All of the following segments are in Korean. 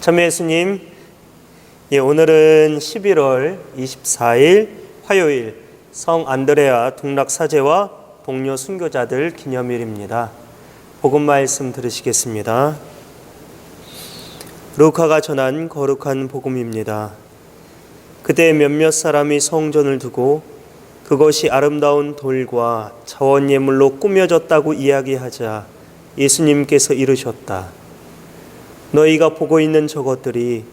참여 예수님, 오늘은 11월 24일 화요일 성 안드레아 동락 사제와 동료 순교자들 기념일입니다. 복음 말씀 들으시겠습니다. 루카가 전한 거룩한 복음입니다. 그때 몇몇 사람이 성전을 두고 그것이 아름다운 돌과 자원 예물로 꾸며졌다고 이야기하자 예수님께서 이르셨다. 너희가 보고 있는 저것들이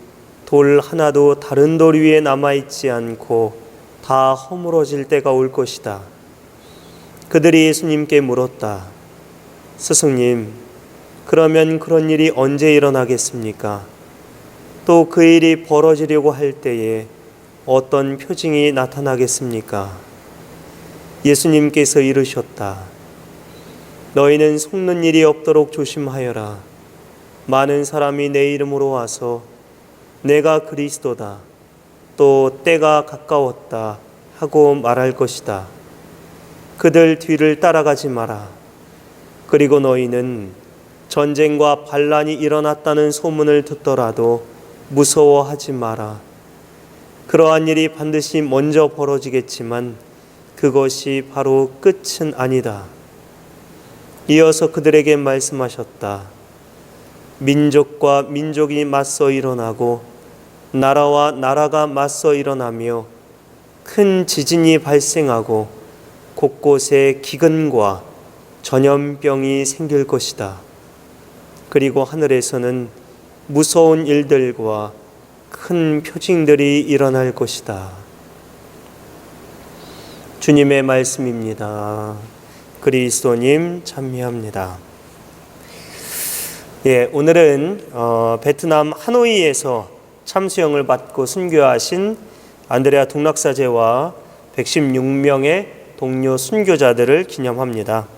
돌 하나도 다른 돌 위에 남아있지 않고 다 허물어질 때가 올 것이다. 그들이 예수님께 물었다. 스승님, 그러면 그런 일이 언제 일어나겠습니까? 또 그 일이 벌어지려고 할 때에 어떤 표징이 나타나겠습니까? 예수님께서 이르셨다. 너희는 속는 일이 없도록 조심하여라. 많은 사람이 내 이름으로 와서 내가 그리스도다, 또 때가 가까웠다 하고 말할 것이다. 그들 뒤를 따라가지 마라. 그리고 너희는 전쟁과 반란이 일어났다는 소문을 듣더라도 무서워하지 마라. 그러한 일이 반드시 먼저 벌어지겠지만 그것이 바로 끝은 아니다. 이어서 그들에게 말씀하셨다. 민족과 민족이 맞서 일어나고 나라와 나라가 맞서 일어나며 큰 지진이 발생하고 곳곳에 기근과 전염병이 생길 것이다. 그리고 하늘에서는 무서운 일들과 큰 표징들이 일어날 것이다. 주님의 말씀입니다. 그리스도님 참여합니다. 오늘은 베트남 하노이에서 참수형을 받고 순교하신 안드레아 동락사제와 116명의 동료 순교자들을 기념합니다.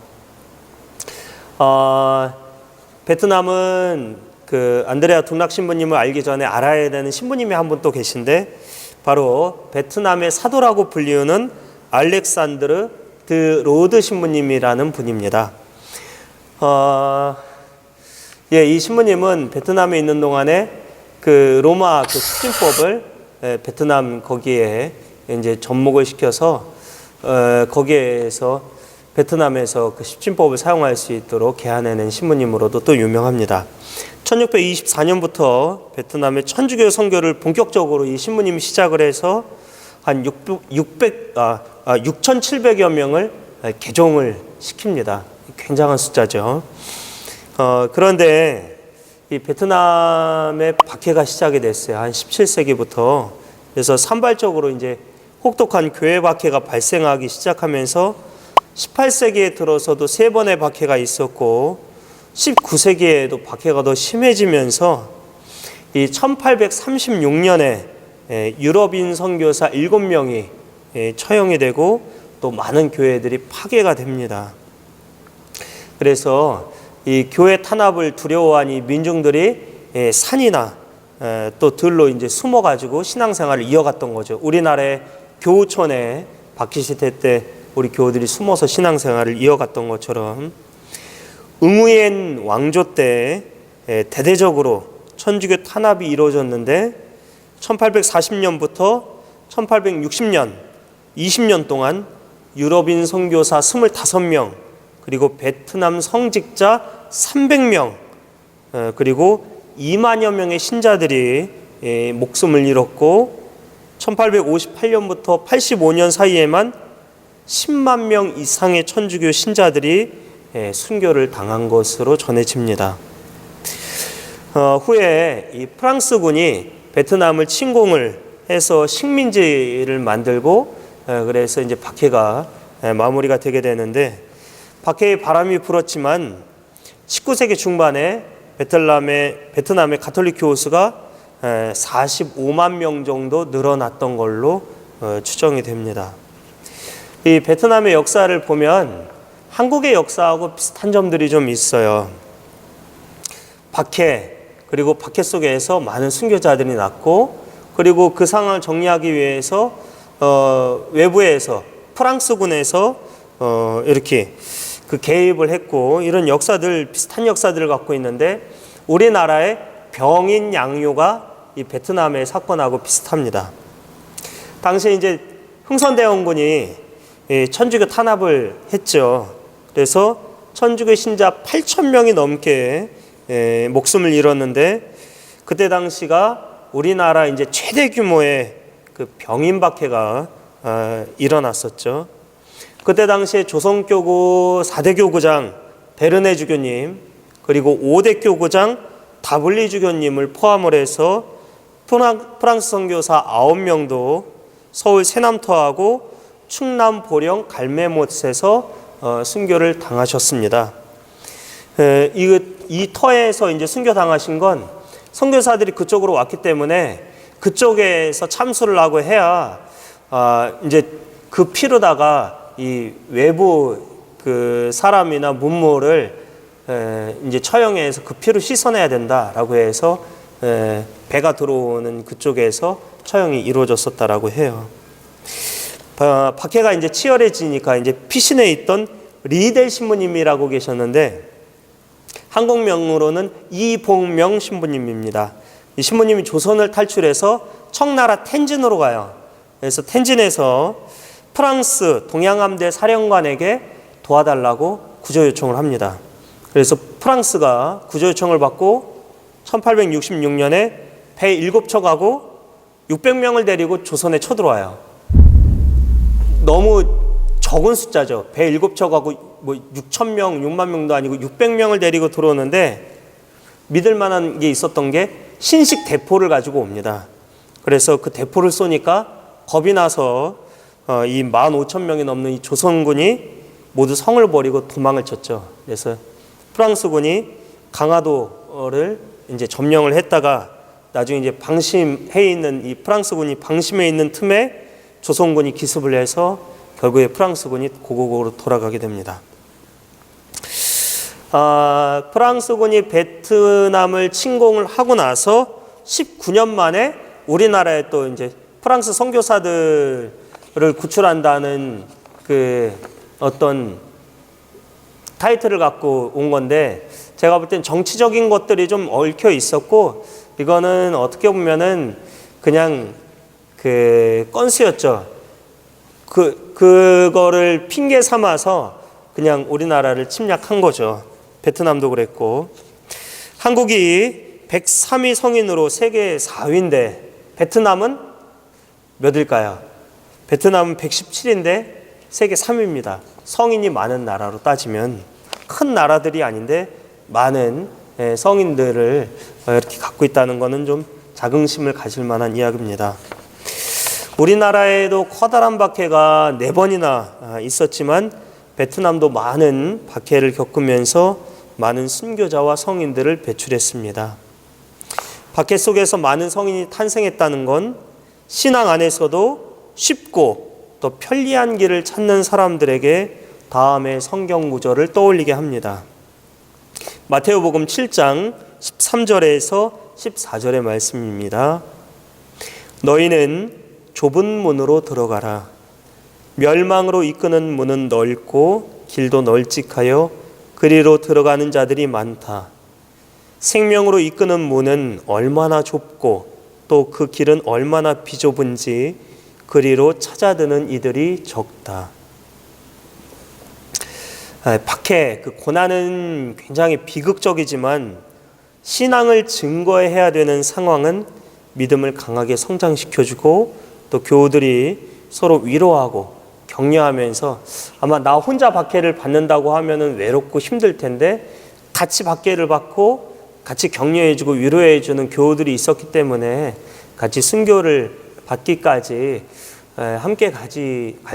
베트남은 그 안드레아 동락 신부님을 알기 전에 알아야 되는 신부님이 한 분 또 계신데, 바로 베트남의 사도라고 불리우는 알렉산드르 드 로드 신부님이라는 분입니다. 이 신부님은 베트남에 있는 동안에 그 로마 그 십진법을 베트남 거기에 이제 접목을 시켜서 거기에서 베트남에서 그 십진법을 사용할 수 있도록 개안해낸 신부님으로도 또 유명합니다. 1624년부터 베트남의 천주교 선교를 본격적으로 이 신부님이 시작을 해서 한 6,700여 명을 개종을 시킵니다. 굉장한 숫자죠. 그런데 이 베트남의 박해가 시작이 됐어요. 한 17세기부터. 그래서 산발적으로 이제 혹독한 교회 박해가 발생하기 시작하면서 18세기에 들어서도 3번의 박해가 있었고 19세기에도 박해가 더 심해지면서 이 1836년에 유럽인 선교사 7명이 처형이 되고 또 많은 교회들이 파괴가 됩니다. 그래서 이 교회 탄압을 두려워한 이 민중들이 산이나 또 들로 이제 숨어가지고 신앙생활을 이어갔던 거죠. 우리나라의 교우촌에 박해시대 때 우리 교우들이 숨어서 신앙생활을 이어갔던 것처럼 응우옌 왕조 때 대대적으로 천주교 탄압이 이루어졌는데 1840년부터 1860년 20년 동안 유럽인 선교사 25명, 그리고 베트남 성직자 300명, 그리고 2만여 명의 신자들이 목숨을 잃었고 1858년부터 85년 사이에만 10만 명 이상의 천주교 신자들이 순교를 당한 것으로 전해집니다. 후에 이 프랑스군이 베트남을 침공을 해서 식민지를 만들고 그래서 이제 박해가 마무리가 되게 되는데, 박해의 바람이 불었지만 19세기 중반에 베트남의 가톨릭 교우수가 45만 명 정도 늘어났던 걸로 추정이 됩니다. 이 베트남의 역사를 보면 한국의 역사하고 비슷한 점들이 좀 있어요. 박해, 그리고 박해 속에서 많은 순교자들이 났고, 그리고 그 상황을 정리하기 위해서 외부에서 프랑스군에서 이렇게 그 개입을 했고, 이런 역사들, 비슷한 역사들을 갖고 있는데 우리나라의 병인 양요가 이 베트남의 사건하고 비슷합니다. 당시에 이제 흥선대원군이 천주교 탄압을 했죠. 그래서 천주교 신자 8,000명이 넘게 목숨을 잃었는데, 그때 당시가 우리나라 이제 최대 규모의 그 병인 박해가 일어났었죠. 그때 당시에 조선교구 4대 교구장 베르네 주교님, 그리고 5대 교구장 다블리 주교님을 포함을 해서 프랑스 선교사 9명도 서울 세남터하고 충남 보령 갈매못에서 순교를 당하셨습니다. 이 터에서 이제 순교 당하신 건 선교사들이 그쪽으로 왔기 때문에 그쪽에서 참수를 하고 해야 이제 그 피로다가 이 외부 그 사람이나 문물을 이제 처형해서 그 피로 씻어내야 된다라고 해서 배가 들어오는 그쪽에서 처형이 이루어졌었다라고 해요. 박해가 이제 치열해지니까 이제 피신해 있던 리델 신부님이라고 계셨는데, 한국명으로는 이봉명 신부님입니다. 이 신부님이 조선을 탈출해서 청나라 텐진으로 가요. 그래서 텐진에서 프랑스 동양함대 사령관에게 도와달라고 구조 요청을 합니다. 그래서 프랑스가 구조 요청을 받고 1866년에 배 7척하고 600명을 데리고 조선에 쳐들어와요. 너무 적은 숫자죠. 배 7척하고 뭐 6,000명, 6만 명도 아니고 600명을 데리고 들어오는데, 믿을 만한 게 있었던 게 신식 대포를 가지고 옵니다. 그래서 그 대포를 쏘니까 겁이 나서 이 15,000명이 넘는 이 조선군이 모두 성을 버리고 도망을 쳤죠. 그래서 프랑스군이 강화도를 이제 점령을 했다가 나중에 이제 방심해 있는 이 프랑스군이 방심해 있는 틈에 조선군이 기습을 해서 결국에 프랑스군이 고국으로 돌아가게 됩니다. 프랑스군이 베트남을 침공을 하고 나서 19년 만에 우리나라에 또 이제 프랑스 선교사들을 구출한다는 그 어떤 타이틀을 갖고 온 건데, 제가 볼 땐 정치적인 것들이 좀 얽혀 있었고, 이거는 어떻게 보면은 그냥 그 건수였죠. 그거를 핑계 삼아서 그냥 우리나라를 침략한 거죠. 베트남도 그랬고. 한국이 103위 성인으로 세계 4위인데 베트남은 몇일까요? 베트남은 117인데 세계 3위입니다. 성인이 많은 나라로 따지면 큰 나라들이 아닌데 많은 성인들을 이렇게 갖고 있다는 것은 좀 자긍심을 가질 만한 이야기입니다. 우리나라에도 커다란 박해가 4번이나 있었지만 베트남도 많은 박해를 겪으면서 많은 순교자와 성인들을 배출했습니다. 박해 속에서 많은 성인이 탄생했다는 건 신앙 안에서도 쉽고 또 편리한 길을 찾는 사람들에게 다음의 성경 구절을 떠올리게 합니다. 마태오복음 7장 13절에서 14절의 말씀입니다. 너희는 좁은 문으로 들어가라. 멸망으로 이끄는 문은 넓고 길도 널찍하여 그리로 들어가는 자들이 많다. 생명으로 이끄는 문은 얼마나 좁고 또 그 길은 얼마나 비좁은지 그리로 찾아드는 이들이 적다. 박해, 그 고난은 굉장히 비극적이지만 신앙을 증거해야 되는 상황은 믿음을 강하게 성장시켜주고 또 교우들이 서로 위로하고 격려하면서, 아마 나 혼자 박해를 받는다고 하면은 외롭고 힘들 텐데 같이 박해를 받고 같이 격려해주고 위로해주는 교우들이 있었기 때문에 같이 순교를 받기까지 함께 갈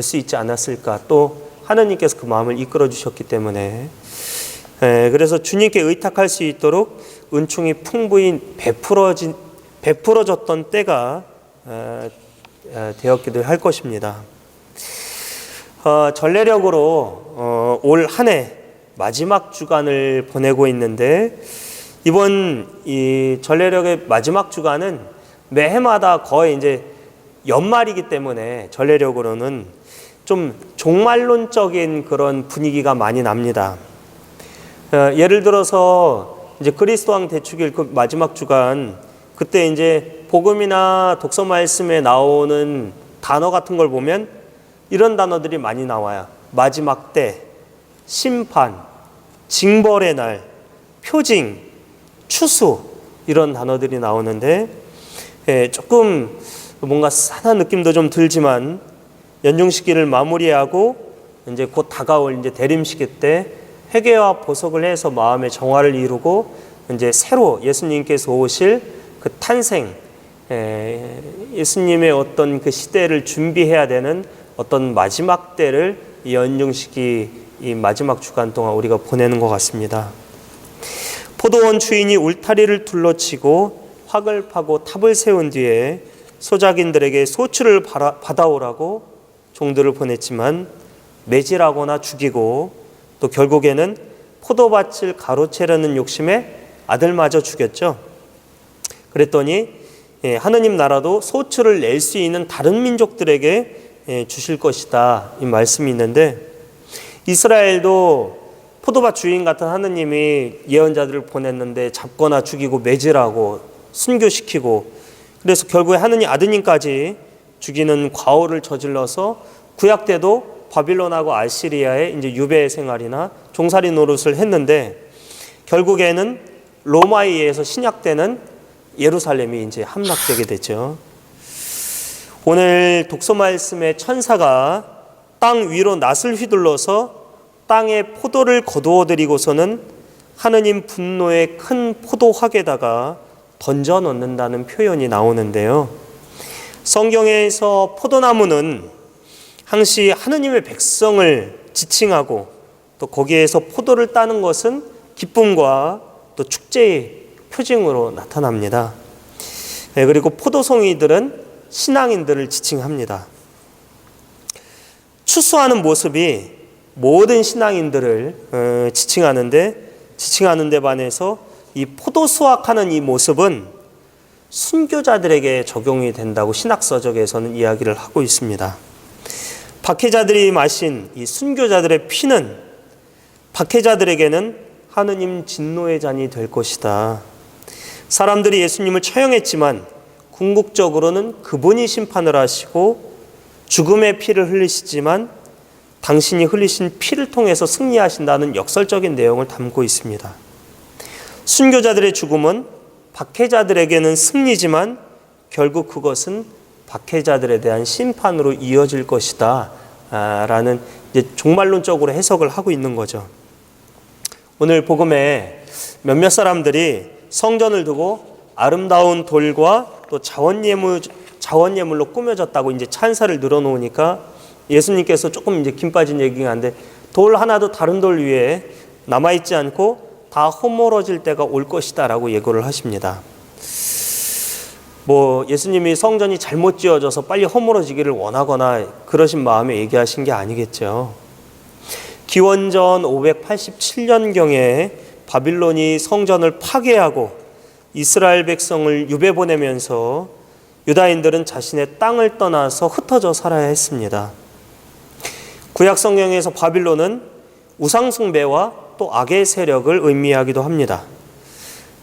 수 있지 않았을까. 또 하나님께서 그 마음을 이끌어 주셨기 때문에, 그래서 주님께 의탁할 수 있도록 은총이 풍부히 베풀어졌던 때가 되었기도 할 것입니다. 전례력으로 올 한 해 마지막 주간을 보내고 있는데, 이번 이 전례력의 마지막 주간은 매해마다 거의 이제 연말이기 때문에 전례력으로는 좀 종말론적인 그런 분위기가 많이 납니다. 예를 들어서 이제 그리스도 왕 대축일 그 마지막 주간, 그때 이제 복음이나 독서 말씀에 나오는 단어 같은 걸 보면 이런 단어들이 많이 나와요. 마지막 때, 심판, 징벌의 날, 표징, 추수, 이런 단어들이 나오는데 조금 뭔가 산한 느낌도 좀 들지만 연중시기를 마무리하고 이제 곧 다가올 이제 대림시기 때 회개와 보석을 해서 마음의 정화를 이루고 이제 새로 예수님께서 오실 그 탄생, 예수님의 어떤 그 시대를 준비해야 되는 어떤 마지막 때를 이 연중시기 이 마지막 주간 동안 우리가 보내는 것 같습니다. 포도원 주인이 울타리를 둘러치고 확을 파고 탑을 세운 뒤에 소작인들에게 소출을 받아오라고 종들을 보냈지만 매질하거나 죽이고 또 결국에는 포도밭을 가로채려는 욕심에 아들마저 죽였죠. 그랬더니 하느님 나라도 소출을 낼 수 있는 다른 민족들에게 주실 것이다, 이 말씀이 있는데, 이스라엘도 포도밭 주인 같은 하느님이 예언자들을 보냈는데 잡거나 죽이고 매질하고 순교시키고, 그래서 결국에 하느님 아드님까지 죽이는 과오를 저질러서 구약 때도 바빌론하고 아시리아의 이제 유배 생활이나 종살이 노릇을 했는데, 결국에는 로마에 의해서 신약되는 예루살렘이 이제 함락되게 되죠. 오늘 독서 말씀의 천사가 땅 위로 낫을 휘둘러서 땅에 포도를 거두어 들이고서는 하느님 분노의 큰 포도학에다가 던져 넣는다는 표현이 나오는데요. 성경에서 포도나무는 항시 하느님의 백성을 지칭하고 또 거기에서 포도를 따는 것은 기쁨과 또 축제의 표징으로 나타납니다. 그리고 포도송이들은 신앙인들을 지칭합니다. 추수하는 모습이 모든 신앙인들을 지칭하는 데 반해서 이 포도 수확하는 이 모습은 순교자들에게 적용이 된다고 신학서적에서는 이야기를 하고 있습니다. 박해자들이 마신 이 순교자들의 피는 박해자들에게는 하느님 진노의 잔이 될 것이다. 사람들이 예수님을 처형했지만 궁극적으로는 그분이 심판을 하시고 죽음의 피를 흘리시지만 당신이 흘리신 피를 통해서 승리하신다는 역설적인 내용을 담고 있습니다. 순교자들의 죽음은 박해자들에게는 승리지만 결국 그것은 박해자들에 대한 심판으로 이어질 것이다 라는 이제 종말론적으로 해석을 하고 있는 거죠. 오늘 복음에 몇몇 사람들이 성전을 두고 아름다운 돌과 또 자원예물로 꾸며졌다고 이제 찬사를 늘어놓으니까 예수님께서 조금 이제 김 빠진 얘기가 한데, 돌 하나도 다른 돌 위에 남아있지 않고 다 허물어질 때가 올 것이다 라고 예고를 하십니다. 예수님이 성전이 잘못 지어져서 빨리 허물어지기를 원하거나 그러신 마음에 얘기하신 게 아니겠죠. 기원전 587년경에 바빌론이 성전을 파괴하고 이스라엘 백성을 유배 보내면서 유다인들은 자신의 땅을 떠나서 흩어져 살아야 했습니다. 구약 성경에서 바빌론은 우상 숭배와 또 악의 세력을 의미하기도 합니다.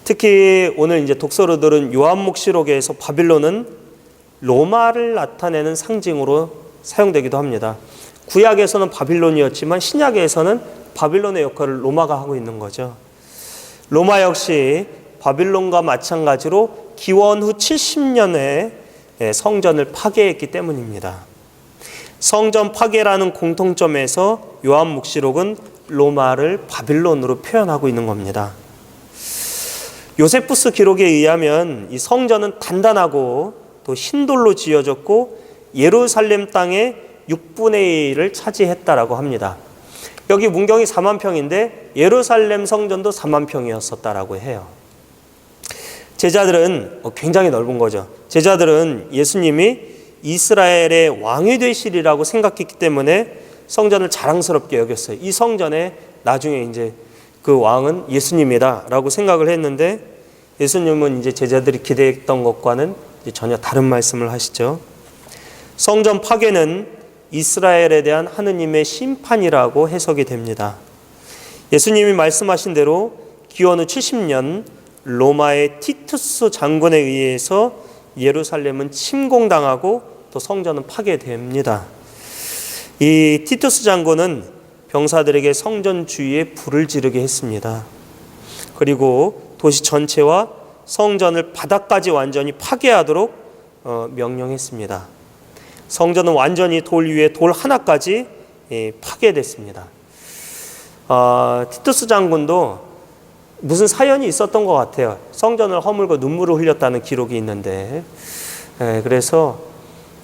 특히 오늘 이제 독서로 들은 요한묵시록에서 바빌론은 로마를 나타내는 상징으로 사용되기도 합니다. 구약에서는 바빌론이었지만 신약에서는 바빌론의 역할을 로마가 하고 있는 거죠. 로마 역시 바빌론과 마찬가지로 기원 후 70년에 성전을 파괴했기 때문입니다. 성전 파괴라는 공통점에서 요한묵시록은 로마를 바빌론으로 표현하고 있는 겁니다. 요세푸스 기록에 의하면 이 성전은 단단하고 또 흰돌로 지어졌고 예루살렘 땅의 6분의 1을 차지했다라고 합니다. 여기 문경이 4만 평인데 예루살렘 성전도 4만 평이었었다라고 해요. 제자들은 굉장히 넓은 거죠. 제자들은 예수님이 이스라엘의 왕이 되시리라고 생각했기 때문에 성전을 자랑스럽게 여겼어요. 이 성전에 나중에 이제 그 왕은 예수님이다라고 생각을 했는데, 예수님은 이제 제자들이 기대했던 것과는 이제 전혀 다른 말씀을 하시죠. 성전 파괴는 이스라엘에 대한 하느님의 심판이라고 해석이 됩니다. 예수님이 말씀하신 대로 기원 후 70년 로마의 티투스 장군에 의해서 예루살렘은 침공당하고 또 성전은 파괴됩니다. 이 티투스 장군은 병사들에게 성전 주위에 불을 지르게 했습니다. 그리고 도시 전체와 성전을 바닥까지 완전히 파괴하도록 명령했습니다. 성전은 완전히 돌 위에 돌 하나까지 파괴됐습니다. 티투스 장군도 무슨 사연이 있었던 것 같아요. 성전을 허물고 눈물을 흘렸다는 기록이 있는데, 그래서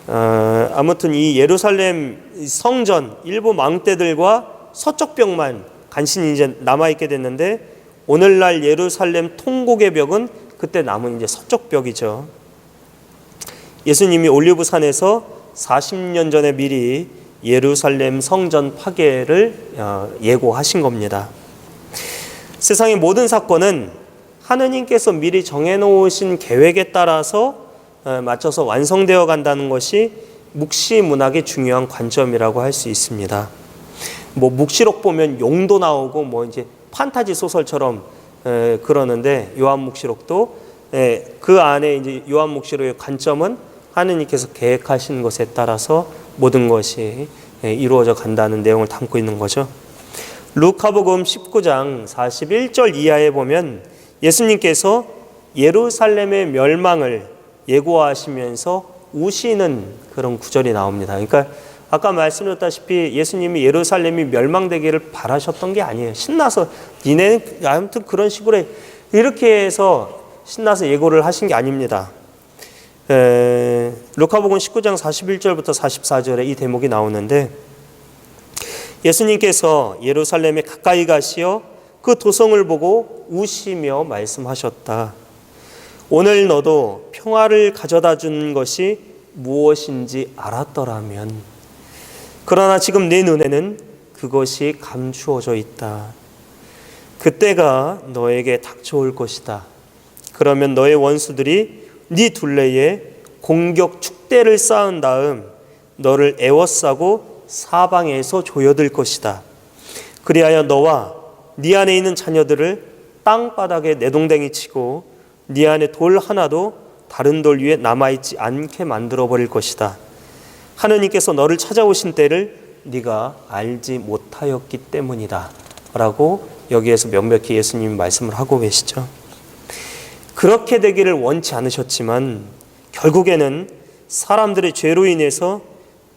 아무튼 이 예루살렘 성전 일부 망대들과 서쪽 벽만 간신히 이제 남아있게 됐는데, 오늘날 예루살렘 통곡의 벽은 그때 남은 이제 서쪽 벽이죠. 예수님이 올리브산에서 40년 전에 미리 예루살렘 성전 파괴를 예고하신 겁니다. 세상의 모든 사건은 하느님께서 미리 정해놓으신 계획에 따라서 맞춰서 완성되어 간다는 것이 묵시문학의 중요한 관점이라고 할 수 있습니다. 뭐 묵시록 보면 용도 나오고 뭐 이제 판타지 소설처럼 그러는데, 요한묵시록도 그 안에 이제 요한묵시록의 관점은 하느님께서 계획하신 것에 따라서 모든 것이 이루어져 간다는 내용을 담고 있는 거죠. 루카복음 19장 41절 이하에 보면 예수님께서 예루살렘의 멸망을 예고하시면서 우시는 그런 구절이 나옵니다. 그러니까 아까 말씀드렸다시피 예수님이 예루살렘이 멸망되기를 바라셨던 게 아니에요. 신나서 니네 아무튼 그런 식으로 이렇게 해서 신나서 예고를 하신 게 아닙니다. 루카복음 19장 41절부터 44절에 이 대목이 나오는데, 예수님께서 예루살렘에 가까이 가시어 그 도성을 보고 우시며 말씀하셨다. 오늘 너도 평화를 가져다 준 것이 무엇인지 알았더라면, 그러나 지금 네 눈에는 그것이 감추어져 있다. 그때가 너에게 닥쳐올 것이다. 그러면 너의 원수들이 네 둘레에 공격 축대를 쌓은 다음 너를 에워싸고 사방에서 조여들 것이다. 그리하여 너와 네 안에 있는 자녀들을 땅바닥에 내동댕이 치고 네 안에 돌 하나도 다른 돌 위에 남아있지 않게 만들어버릴 것이다. 하느님께서 너를 찾아오신 때를 네가 알지 못하였기 때문이다 라고 여기에서 명백히 예수님이 말씀을 하고 계시죠. 그렇게 되기를 원치 않으셨지만 결국에는 사람들의 죄로 인해서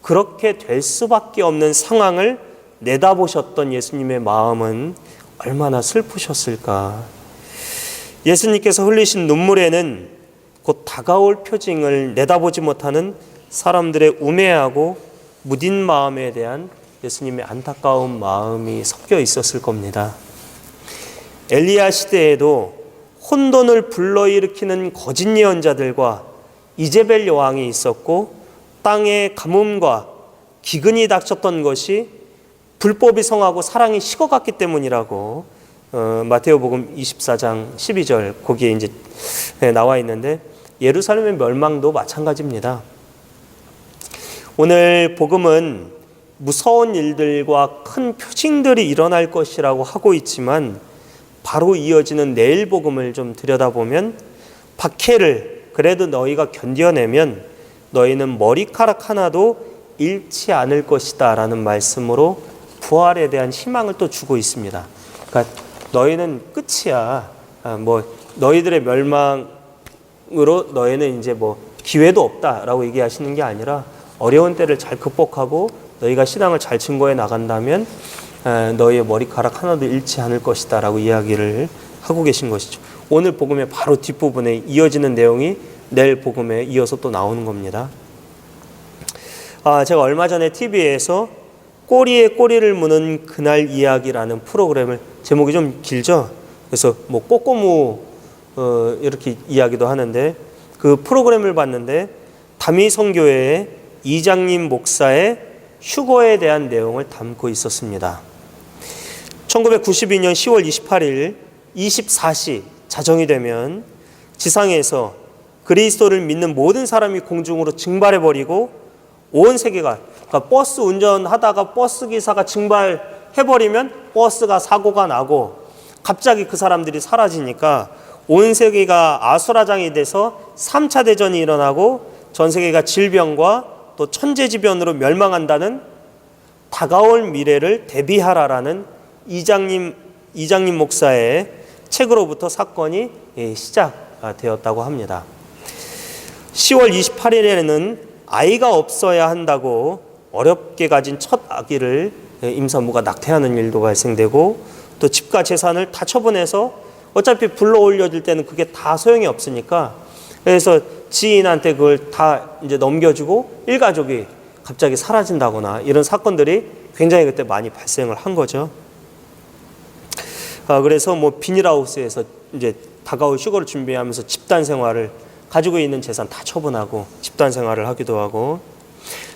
그렇게 될 수밖에 없는 상황을 내다보셨던 예수님의 마음은 얼마나 슬프셨을까. 예수님께서 흘리신 눈물에는 곧 다가올 표징을 내다보지 못하는 사람들의 우매하고 무딘 마음에 대한 예수님의 안타까운 마음이 섞여 있었을 겁니다. 엘리야 시대에도 혼돈을 불러일으키는 거짓 예언자들과 이제벨 여왕이 있었고, 땅에 가뭄과 기근이 닥쳤던 것이 불법이 성하고 사랑이 식어갔기 때문이라고 마테오복음 24장 12절 거기에 이제 나와 있는데, 예루살렘의 멸망도 마찬가지입니다. 오늘 복음은 무서운 일들과 큰 표징들이 일어날 것이라고 하고 있지만, 바로 이어지는 내일 복음을 좀 들여다보면 박해를 그래도 너희가 견뎌내면 너희는 머리카락 하나도 잃지 않을 것이다 라는 말씀으로 부활에 대한 희망을 또 주고 있습니다. 그러니까 너희는 끝이야. 뭐 너희들의 멸망으로 너희는 이제 뭐 기회도 없다라고 얘기하시는 게 아니라, 어려운 때를 잘 극복하고 너희가 신앙을 잘 증거해 나간다면 너희의 머리카락 하나도 잃지 않을 것이다 라고 이야기를 하고 계신 것이죠. 오늘 복음의 바로 뒷부분에 이어지는 내용이 내일 복음에 이어서 또 나오는 겁니다. 제가 얼마 전에 TV에서 꼬리에 꼬리를 무는 그날 이야기라는 프로그램을, 제목이 좀 길죠? 그래서 뭐 꼬꼬무 이렇게 이야기도 하는데, 그 프로그램을 봤는데 다미성교회의 이장님 목사의 휴거에 대한 내용을 담고 있었습니다. 1992년 10월 28일 24시 자정이 되면 지상에서 그리스도를 믿는 모든 사람이 공중으로 증발해버리고, 온 세계가, 그러니까 버스 운전하다가 버스 기사가 증발해버리면 버스가 사고가 나고, 갑자기 그 사람들이 사라지니까 온 세계가 아수라장이 돼서 3차 대전이 일어나고 전 세계가 질병과 또 천재지변으로 멸망한다는 다가올 미래를 대비하라라는 이장님 목사의 책으로부터 사건이 시작되었다고 합니다. 10월 28일에는 아이가 없어야 한다고 어렵게 가진 첫 아기를 임산부가 낙태하는 일도 발생되고, 또 집과 재산을 다 처분해서 어차피 불러 올려줄 때는 그게 다 소용이 없으니까, 그래서 지인한테 그걸 다 이제 넘겨주고 일가족이 갑자기 사라진다거나 이런 사건들이 굉장히 그때 많이 발생을 한 거죠. 그래서 뭐 비닐하우스에서 이제 다가올 휴거를 준비하면서 집단 생활을, 가지고 있는 재산 다 처분하고 집단 생활을 하기도 하고,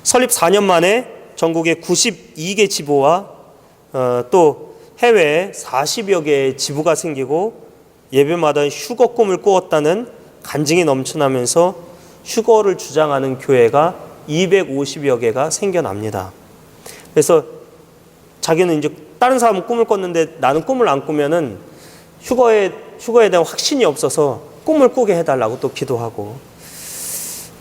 설립 4년 만에 전국에 92개 지부와 또 해외에 40여 개의 지부가 생기고, 예배마다 휴거 꿈을 꾸었다는 간증이 넘쳐나면서 휴거를 주장하는 교회가 250여 개가 생겨납니다. 그래서 자기는 이제 다른 사람은 꿈을 꿨는데 나는 꿈을 안 꾸면은 휴거에 대한 확신이 없어서 꿈을 꾸게 해달라고 또 기도하고,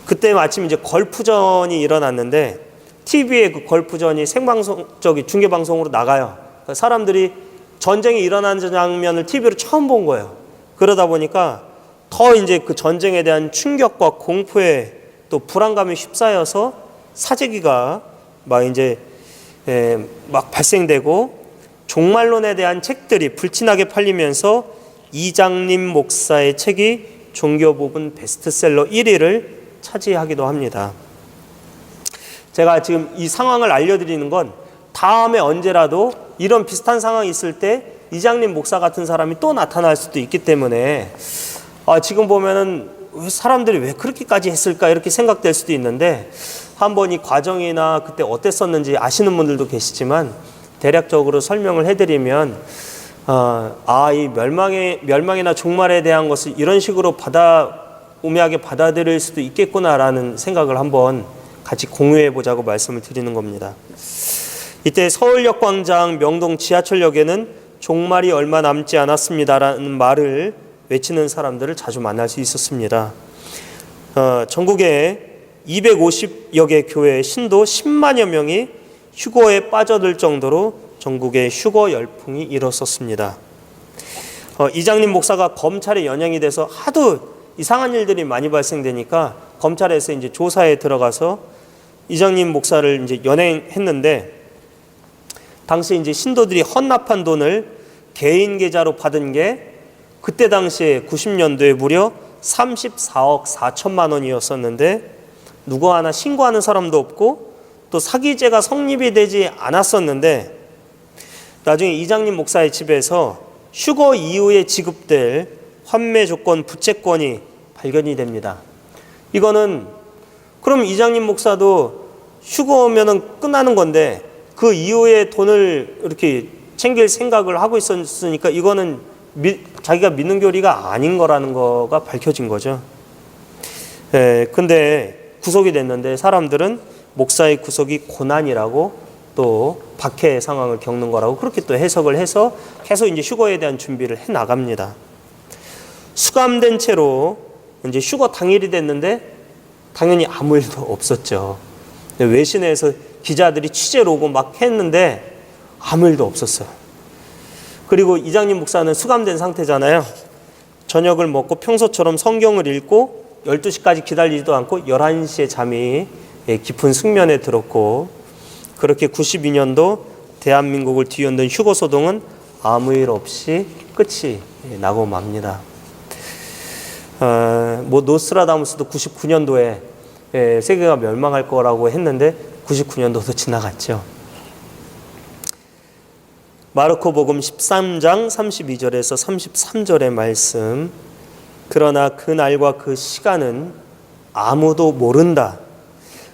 그때 마침 이제 걸프전이 일어났는데 TV에 그 걸프전이 중계방송으로 나가요. 그러니까 사람들이 전쟁이 일어나는 장면을 TV로 처음 본 거예요. 그러다 보니까 더 이제 그 전쟁에 대한 충격과 공포에 또 불안감에 휩싸여서 사재기가 막 발생되고, 종말론에 대한 책들이 불티나게 팔리면서 이장님 목사의 책이 종교 부분 베스트셀러 1위를 차지하기도 합니다. 제가 지금 이 상황을 알려드리는 건 다음에 언제라도 이런 비슷한 상황이 있을 때 이장님 목사 같은 사람이 또 나타날 수도 있기 때문에, 지금 보면은 사람들이 왜 그렇게까지 했을까 이렇게 생각될 수도 있는데, 한번 이 과정이나 그때 어땠었는지 아시는 분들도 계시지만 대략적으로 설명을 해드리면, 이 멸망이나 종말에 대한 것을 이런 식으로 우매하게 받아들일 수도 있겠구나라는 생각을 한번 같이 공유해 보자고 말씀을 드리는 겁니다. 이때 서울역 광장, 명동 지하철역에는 종말이 얼마 남지 않았습니다라는 말을 외치는 사람들을 자주 만날 수 있었습니다. 전국에 250여 개 교회 신도 10만여 명이 휴거에 빠져들 정도로 전국에 휴거 열풍이 일었었습니다. 이장님 목사가 검찰에 연행이 돼서 하도 이상한 일들이 많이 발생되니까 검찰에서 이제 조사에 들어가서 이장님 목사를 이제 연행했는데, 당시 이제 신도들이 헌납한 돈을 개인 계좌로 받은 게 그때 당시에 90년도에 무려 34억 4천만 원이었었는데, 누구 하나 신고하는 사람도 없고 또 사기죄가 성립이 되지 않았었는데, 나중에 이장님 목사의 집에서 휴거 이후에 지급될 환매 조건, 부채권이 발견이 됩니다. 이거는 그럼 이장님 목사도 휴거면은 끝나는 건데 그 이후에 돈을 이렇게 챙길 생각을 하고 있었으니까 이거는 자기가 믿는 교리가 아닌 거라는 거가 밝혀진 거죠. 근데 구속이 됐는데 사람들은 목사의 구속이 고난이라고, 또 박해의 상황을 겪는 거라고 그렇게 또 해석을 해서 계속 이제 휴거에 대한 준비를 해 나갑니다. 수감된 채로 이제 휴거 당일이 됐는데 당연히 아무 일도 없었죠. 외신에서 기자들이 취재로 오고 막 했는데 아무 일도 없었어요. 그리고 이장님 목사는 수감된 상태잖아요. 저녁을 먹고 평소처럼 성경을 읽고 12시까지 기다리지도 않고 11시에 잠이 깊은 숙면에 들었고, 그렇게 92년도 대한민국을 뒤흔든 휴거소동은 아무 일 없이 끝이 나고 맙니다. 노스트라다무스도 99년도에 세계가 멸망할 거라고 했는데 99년도도 지나갔죠. 마르코복음 13장 32절에서 33절의 말씀, 그러나 그 날과 그 시간은 아무도 모른다.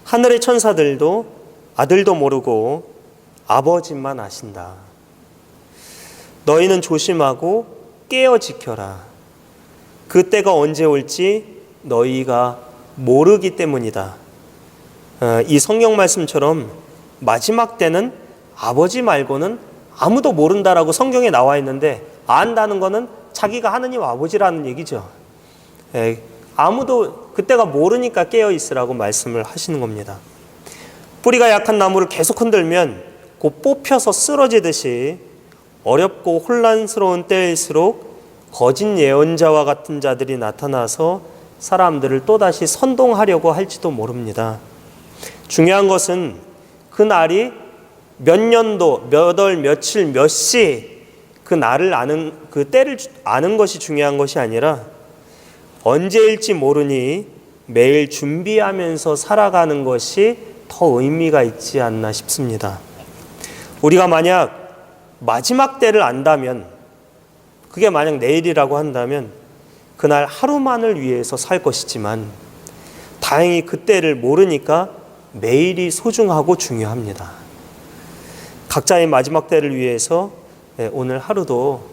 하늘의 천사들도 아들도 모르고 아버지만 아신다. 너희는 조심하고 깨어 지켜라. 그 때가 언제 올지 너희가 모르기 때문이다. 이 성경 말씀처럼 마지막 때는 아버지 말고는 아무도 모른다라고 성경에 나와 있는데 안다는 거는 자기가 하느님 아버지라는 얘기죠. 아무도 그때가 모르니까 깨어 있으라고 말씀을 하시는 겁니다. 뿌리가 약한 나무를 계속 흔들면 곧 뽑혀서 쓰러지듯이 어렵고 혼란스러운 때일수록 거짓 예언자와 같은 자들이 나타나서 사람들을 또다시 선동하려고 할지도 모릅니다. 중요한 것은 그 날이 몇 년도, 몇 월, 며칠, 몇 시 그 날을 아는, 그 때를 아는 것이 중요한 것이 아니라 언제일지 모르니 매일 준비하면서 살아가는 것이 더 의미가 있지 않나 싶습니다. 우리가 만약 마지막 때를 안다면, 그게 만약 내일이라고 한다면 그날 하루만을 위해서 살 것이지만 다행히 그 때를 모르니까 매일이 소중하고 중요합니다. 각자의 마지막 때를 위해서 오늘 하루도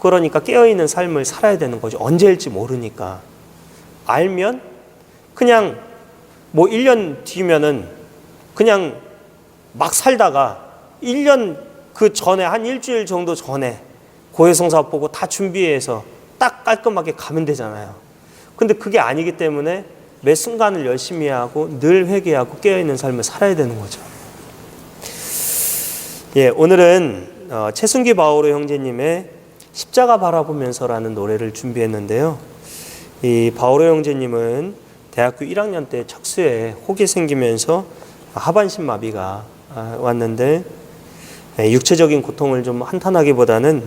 그러니까 깨어있는 삶을 살아야 되는 거죠. 언제일지 모르니까. 알면 그냥 뭐 1년 뒤면은 그냥 막 살다가 1년 그 전에 한 일주일 정도 전에 고해성사 보고 다 준비해서 딱 깔끔하게 가면 되잖아요. 근데 그게 아니기 때문에 매 순간을 열심히 하고 늘 회개하고 깨어있는 삶을 살아야 되는 거죠. 오늘은 최순기 바오로 형제님의 십자가 바라보면서라는 노래를 준비했는데요. 이 바오로 형제님은 대학교 1학년 때 척수에 혹이 생기면서 하반신 마비가 왔는데 육체적인 고통을 좀 한탄하기보다는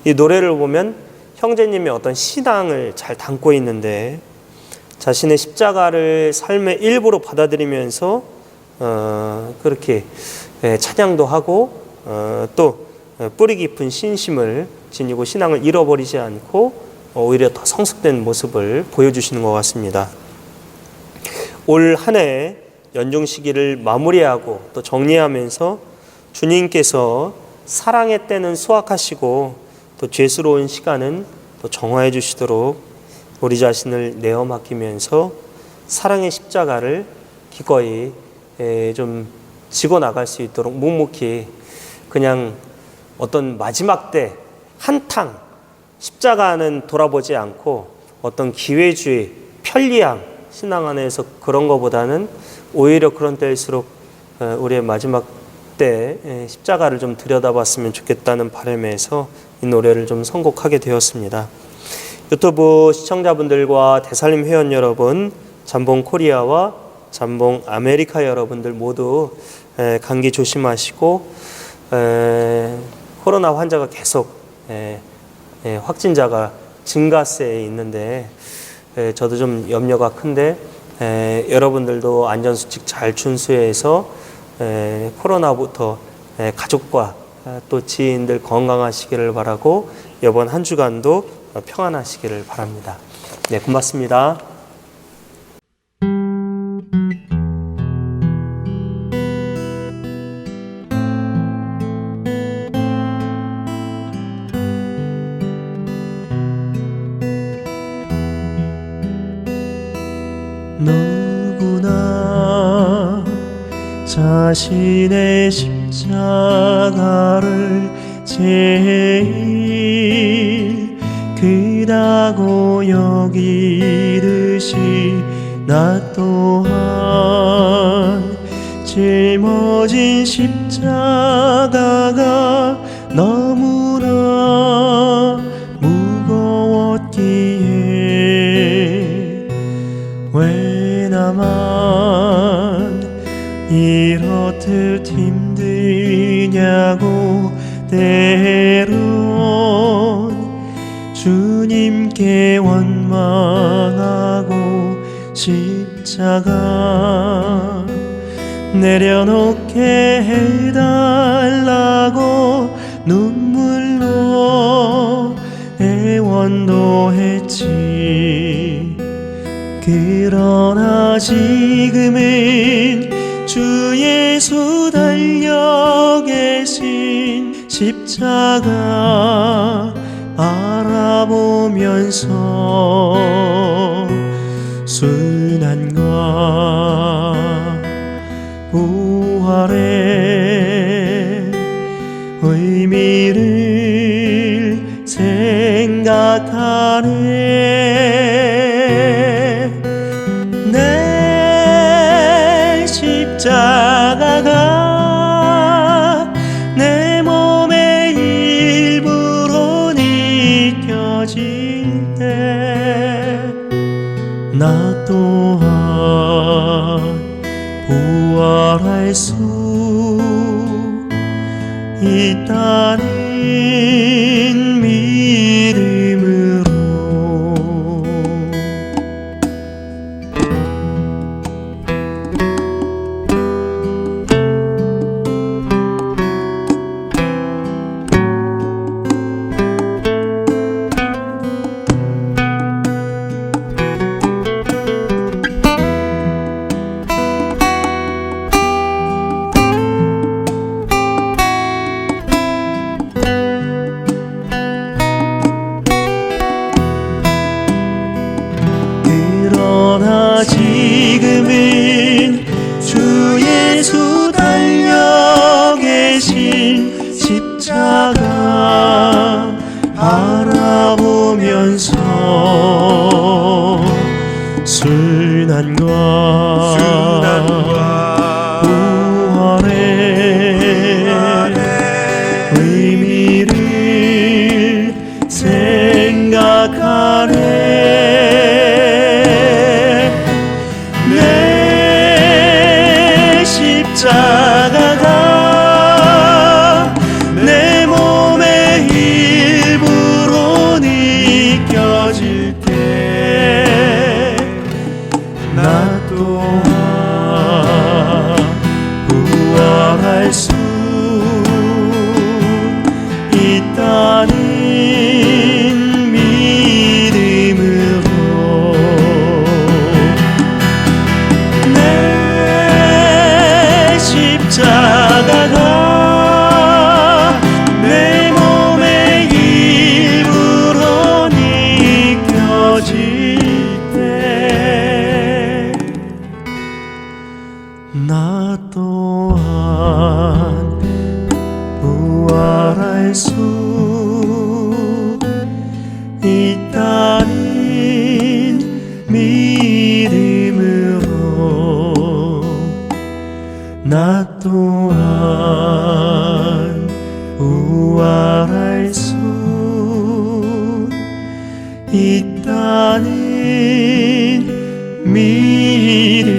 이 노래를 보면 형제님의 어떤 신앙을 잘 담고 있는데 자신의 십자가를 삶의 일부로 받아들이면서 그렇게 찬양도 하고 또 뿌리 깊은 신심을 지니고 신앙을 잃어버리지 않고 오히려 더 성숙된 모습을 보여주시는 것 같습니다. 올 한 해 연중 시기를 마무리하고 또 정리하면서 주님께서 사랑의 때는 수확하시고 또 죄스러운 시간은 또 정화해 주시도록 우리 자신을 내어 맡기면서 사랑의 십자가를 기꺼이 좀 지고 나갈 수 있도록 묵묵히 그냥 어떤 마지막 때 한탕 십자가는 돌아보지 않고 어떤 기회주의, 편리함 신앙 안에서 그런 것보다는 오히려 그런 때일수록 우리의 마지막 때 십자가를 좀 들여다봤으면 좋겠다는 바람에서 이 노래를 좀 선곡하게 되었습니다. 유튜브 시청자분들과 대살림 회원 여러분, 잠봉 코리아와 잠봉 아메리카 여러분들 모두 감기 조심하시고 코로나 환자가 계속 확진자가 증가세에 있는데 저도 좀 염려가 큰데 여러분들도 안전수칙 잘 준수해서 코로나부터 가족과 또 지인들 건강하시기를 바라고 이번 한 주간도 평안하시기를 바랍니다. 네, 고맙습니다. 누구나 자신의 십자가를 제일 크다고 여기듯이 나 또한 짊어진 십자가가 너무나 무거웠기에 왜 나만 이렇듯 힘드냐고 때론 주님께 원망하고 십자가 내려놓게 해달라고 눈물로 애원도 했지. 그러나 지금은 주 예수 달려 계신 십자가 바라보면서 순환과 부활의 의미를 나 또한 부활할 수 있다는 믿음으로 그러나 지금은 주 예수 달려 계신 십자가 바라보면서 순환과 부활의 의미를 생각하네. 십자가가 내 몸의 일부로 느껴질 때 나 또한 부활할 수 있다는 믿음으로 십자가가 내 몸의 일부로 느껴질 때 나 또한 부활할 수 있다는 믿음으로 나 또한 부활할 수 있다는 믿음